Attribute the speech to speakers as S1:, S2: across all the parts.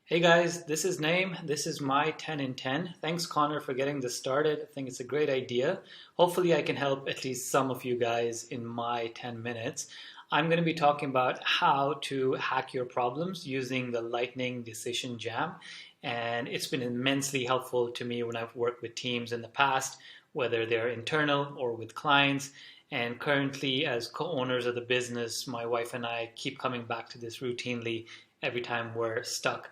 S1: Hey guys, this is Naeem. This is my 10 in 10. Thanks, Connor, for getting this started. I think it's a great idea. Hopefully, I can help at least some of you guys in my 10 minutes. I'm going to be talking about how to hack your problems using the Lightning Decision Jam. And it's been immensely helpful to me when I've worked with teams in the past, whether they're internal or with clients. And currently, as co-owners of the business, my wife and I keep coming back to this routinely every time we're stuck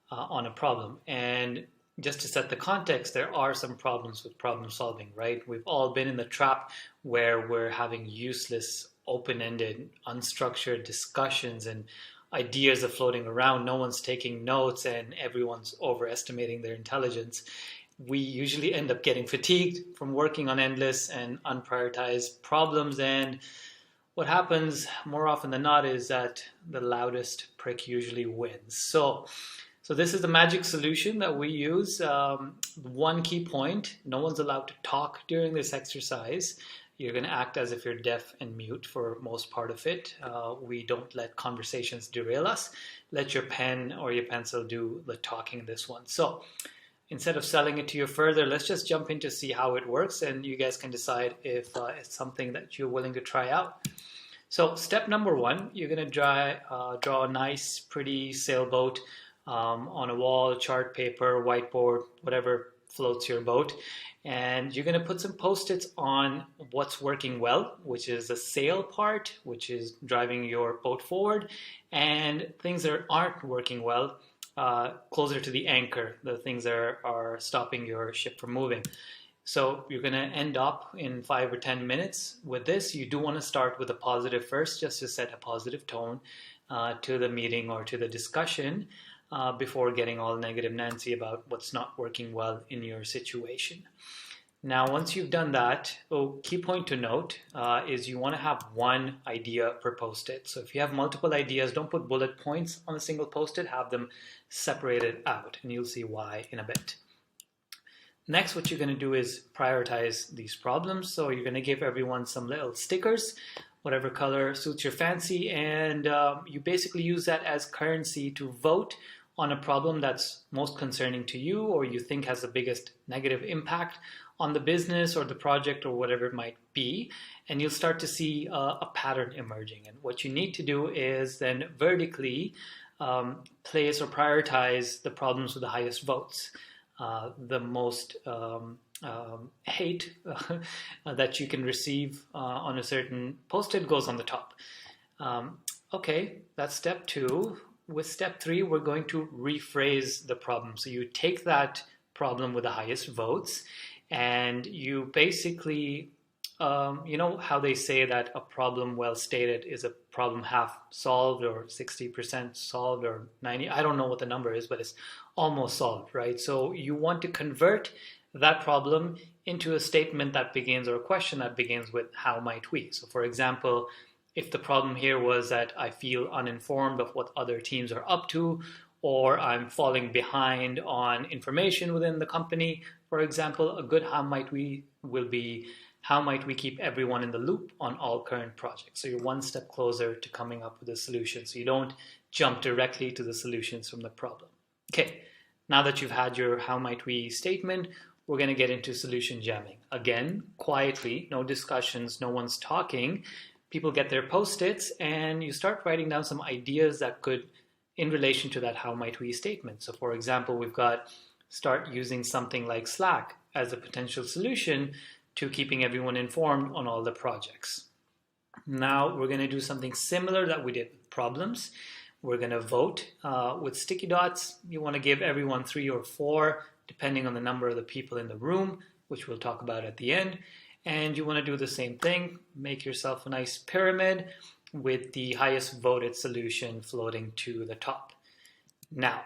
S1: on a problem. And just to set the context, there are some problems with problem solving, right? We've all been in the trap where we're having useless, open-ended, unstructured discussions and ideas are floating around. No one's taking notes and everyone's overestimating their intelligence. We usually end up getting fatigued from working on endless and unprioritized problems. And what happens more often than not is that the loudest prick usually wins. So this is the magic solution that we use. One key point, no one's allowed to talk during this exercise. You're going to act as if you're deaf and mute for most part of it. We don't let conversations derail us. Let your pen or your pencil do the talking in this one. So instead of selling it to you further, let's just jump in to see how it works, and you guys can decide if it's something that you're willing to try out. So step number one, you're going to draw a nice, pretty sailboat on a wall, chart paper, whiteboard, whatever floats your boat. And you're going to put some post-its on what's working well, which is the sail part, which is driving your boat forward, and things that aren't working well, closer to the anchor, the things that are stopping your ship from moving. So you're going to end up in 5 or 10 minutes with this. You do want to start with a positive first, just to set a positive tone to the meeting or to the discussion. Before getting all negative Nancy about what's not working well in your situation. Now, once you've done that, key point to note is you want to have one idea per post-it. So if you have multiple ideas, don't put bullet points on a single post-it, have them separated out, and you'll see why in a bit. Next, what you're going to do is prioritize these problems. So you're going to give everyone some little stickers, whatever color suits your fancy, and you basically use that as currency to vote on a problem that's most concerning to you or you think has the biggest negative impact on the business or the project or whatever it might be, and you'll start to see a pattern emerging. And what you need to do is then vertically place or prioritize the problems with the highest votes. The most hate that you can receive on a certain post-it goes on the top. Okay, that's step two. With step three, we're going to rephrase the problem. So you take that problem with the highest votes and you basically, you know how they say that a problem well stated is a problem half solved or 60% solved or 90, I don't know what the number is, but it's almost solved, right? So you want to convert that problem into a statement that begins, or a question that begins with how might we? So for example, if the problem here was that I feel uninformed of what other teams are up to, or I'm falling behind on information within the company, for example, a good how might we will be, how might we keep everyone in the loop on all current projects? So you're one step closer to coming up with a solution. So you don't jump directly to the solutions from the problem. Okay, now that you've had your how might we statement, we're going to get into solution jamming. Again, quietly, no discussions, no one's talking. People get their post-its and you start writing down some ideas that could, in relation to that how might we statement. So for example, we've got start using something like Slack as a potential solution to keeping everyone informed on all the projects. Now we're going to do something similar that we did with problems. We're going to vote with sticky dots. You want to give everyone 3 or 4, depending on the number of the people in the room, which we'll talk about at the end. And you want to do the same thing, make yourself a nice pyramid with the highest voted solution floating to the top. Now,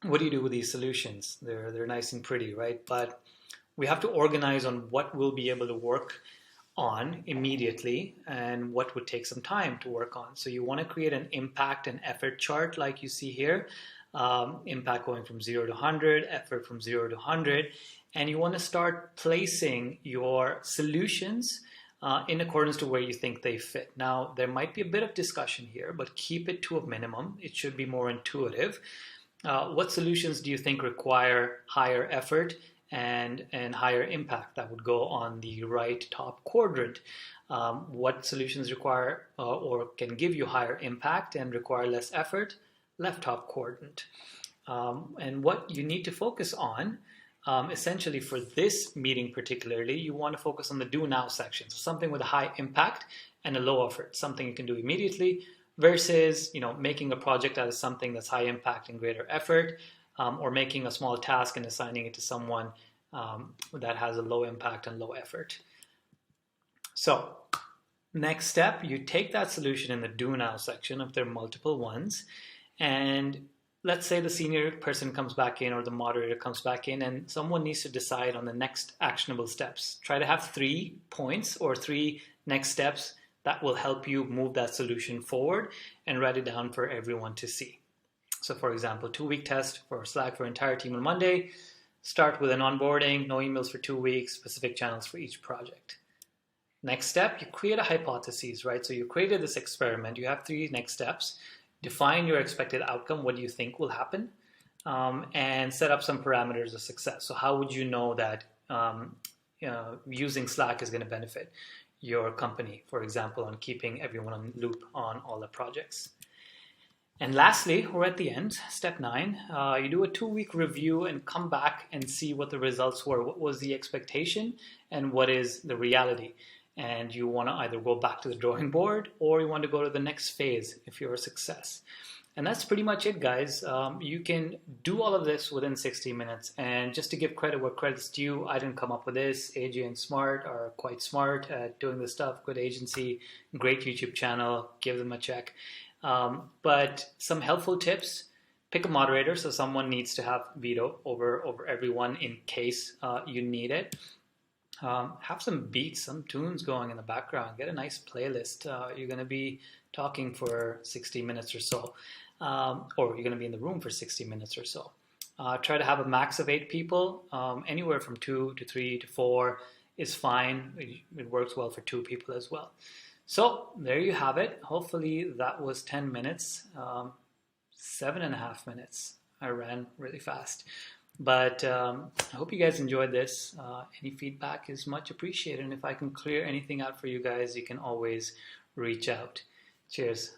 S1: what do you do with these solutions? They're nice and pretty, right? But we have to organize on what we'll be able to work on immediately and what would take some time to work on. So you want to create an impact and effort chart like you see here. Impact going from 0 to 100, effort from 0 to 100. And you want to start placing your solutions in accordance to where you think they fit. Now, there might be a bit of discussion here, but keep it to a minimum. It should be more intuitive. What solutions do you think require higher effort and higher impact? That would go on the right top quadrant. What solutions require or can give you higher impact and require less effort? Left top quadrant. And what you need to focus on, essentially for this meeting particularly, you want to focus on the do now section. So something with a high impact and a low effort, something you can do immediately versus making a project out of something that's high impact and greater effort, or making a small task and assigning it to someone that has a low impact and low effort. So next step, you take that solution in the do now section if there are multiple ones, and let's say the senior person comes back in or the moderator comes back in and someone needs to decide on the next actionable steps. Try to have 3 points or 3 next steps that will help you move that solution forward and write it down for everyone to see. So for example, 2-week test for Slack for entire team on Monday. Start with an onboarding, no emails for 2 weeks, specific channels for each project. Next step, you create a hypothesis, right? So you created this experiment, you have 3 next steps. Define your expected outcome, what do you think will happen, and set up some parameters of success. So how would you know that using Slack is going to benefit your company, for example, on keeping everyone on loop on all the projects? And lastly, we're at the end, step 9, you do a 2-week review and come back and see what the results were. What was the expectation and what is the reality? And you want to either go back to the drawing board or you want to go to the next phase if you're a success. And that's pretty much it, guys. You can do all of this within 60 minutes. And just to give credit where credit's due, I didn't come up with this. AJ and Smart are quite smart at doing this stuff. Good agency, great YouTube channel. Give them a check. But some helpful tips. Pick a moderator, so someone needs to have veto over everyone in case you need it. Have some beats, some tunes going in the background. Get a nice playlist. You're going to be talking for 60 minutes or so, or you're going to be in the room for 60 minutes or so. Try to have a max of 8 people. Anywhere from 2 to 3 to 4 is fine. It works well for 2 people as well. So there you have it. Hopefully that was 10 minutes, 7.5 minutes. I ran really fast. But I hope you guys enjoyed this. Any feedback is much appreciated. And if I can clear anything out for you guys, you can always reach out. Cheers.